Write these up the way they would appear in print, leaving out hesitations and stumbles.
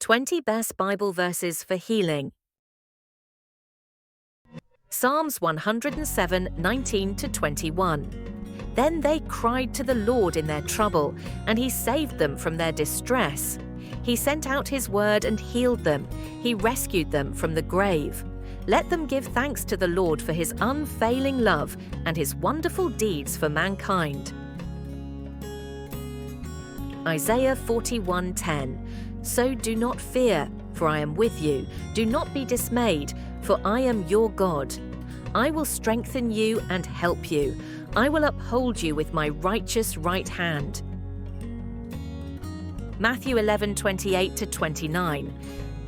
20 Best Bible Verses for Healing. Psalms 107, 19-21. Then they cried to the Lord in their trouble, and He saved them from their distress. He sent out His word and healed them. He rescued them from the grave. Let them give thanks to the Lord for His unfailing love and His wonderful deeds for mankind. Isaiah 41:10. So do not fear, for I am with you. Do not be dismayed, for I am your God. I will strengthen you and help you. I will uphold you with my righteous right hand. Matthew 11:28-29.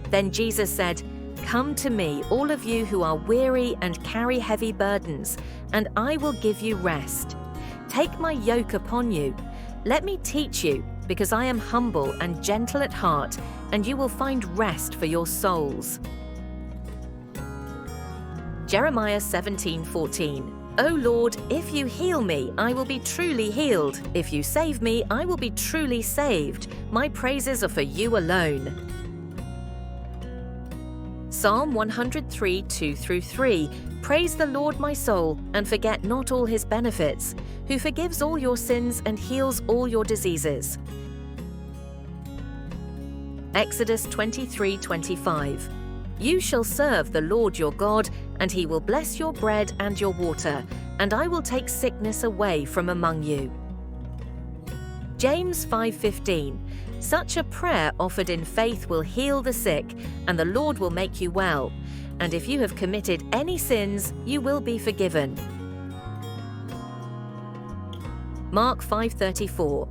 Then Jesus said, Come to me, all of you who are weary and carry heavy burdens, and I will give you rest. Take my yoke upon you. Let me teach you, because I am humble and gentle at heart, and you will find rest for your souls. Jeremiah 17:14. O Lord, if you heal me, I will be truly healed. If you save me, I will be truly saved. My praises are for you alone. Psalm 103, 2-3. Praise the Lord, my soul, and forget not all His benefits, who forgives all your sins and heals all your diseases. Exodus 23:25. You shall serve the Lord your God, and He will bless your bread and your water, and I will take sickness away from among you. James 5:15. Such a prayer offered in faith will heal the sick, and the Lord will make you well. And if you have committed any sins, you will be forgiven. Mark 5:34.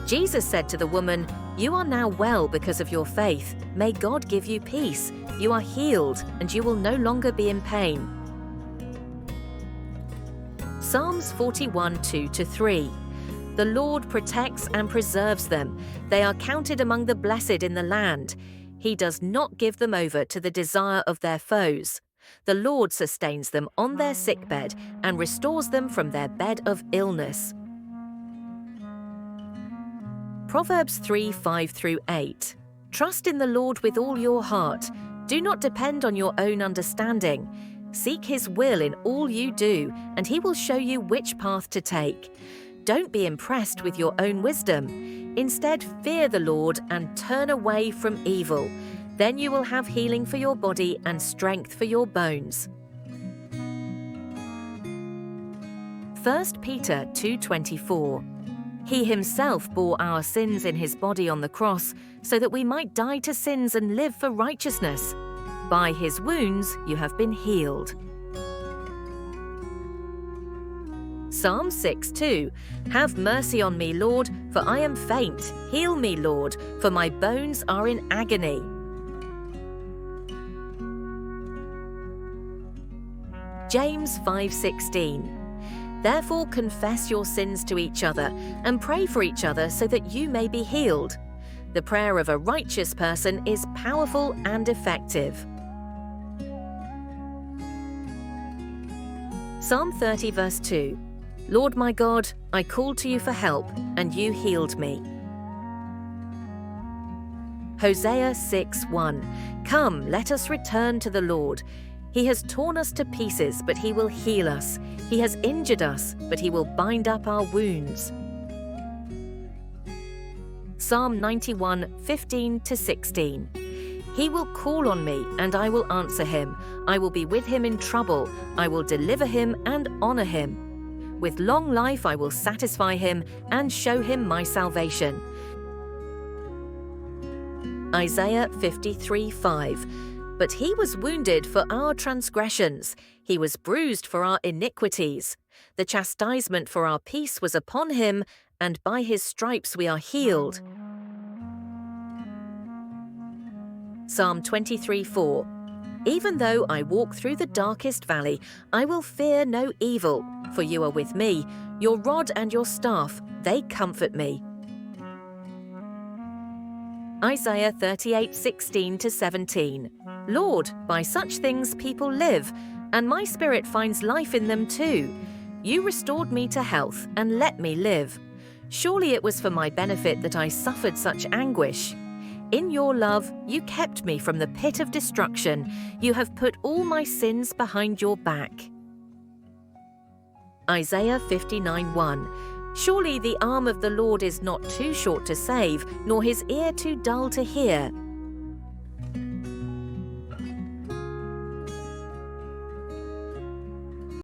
Jesus said to the woman, You are now well because of your faith. May God give you peace. You are healed, and you will no longer be in pain. Psalms 41, 2-3. The Lord protects and preserves them. They are counted among the blessed in the land. He does not give them over to the desire of their foes. The Lord sustains them on their sickbed and restores them from their bed of illness. Proverbs 3:5-8. Trust in the Lord with all your heart. Do not depend on your own understanding. Seek His will in all you do, and He will show you which path to take. Don't be impressed with your own wisdom. Instead, fear the Lord and turn away from evil. Then you will have healing for your body and strength for your bones. 1 Peter 2:24. He Himself bore our sins in His body on the cross, so that we might die to sins and live for righteousness. By His wounds you have been healed. Psalm 6:2. Have mercy on me, Lord, for I am faint. Heal me, Lord, for my bones are in agony. James 5:16. Therefore confess your sins to each other and pray for each other so that you may be healed. The prayer of a righteous person is powerful and effective. Psalm 30 verse 2. Lord my God, I called to you for help, and you healed me. Hosea 6:1. Come, let us return to the Lord. He has torn us to pieces, but He will heal us. He has injured us, but He will bind up our wounds. Psalm 91:15-16. He will call on me, and I will answer him. I will be with him in trouble. I will deliver him and honor him. With long life I will satisfy him and show him my salvation. Isaiah 53:5. But He was wounded for our transgressions. He was bruised for our iniquities. The chastisement for our peace was upon Him, and by His stripes we are healed. Psalm 23:4. Even though I walk through the darkest valley, I will fear no evil, for you are with me. Your rod and your staff, they comfort me. Isaiah 38:16-17. Lord, by such things people live, and my spirit finds life in them too. You restored me to health and let me live. Surely it was for my benefit that I suffered such anguish. In your love, you kept me from the pit of destruction. You have put all my sins behind your back. Isaiah 59:1. Surely the arm of the Lord is not too short to save, nor his ear too dull to hear.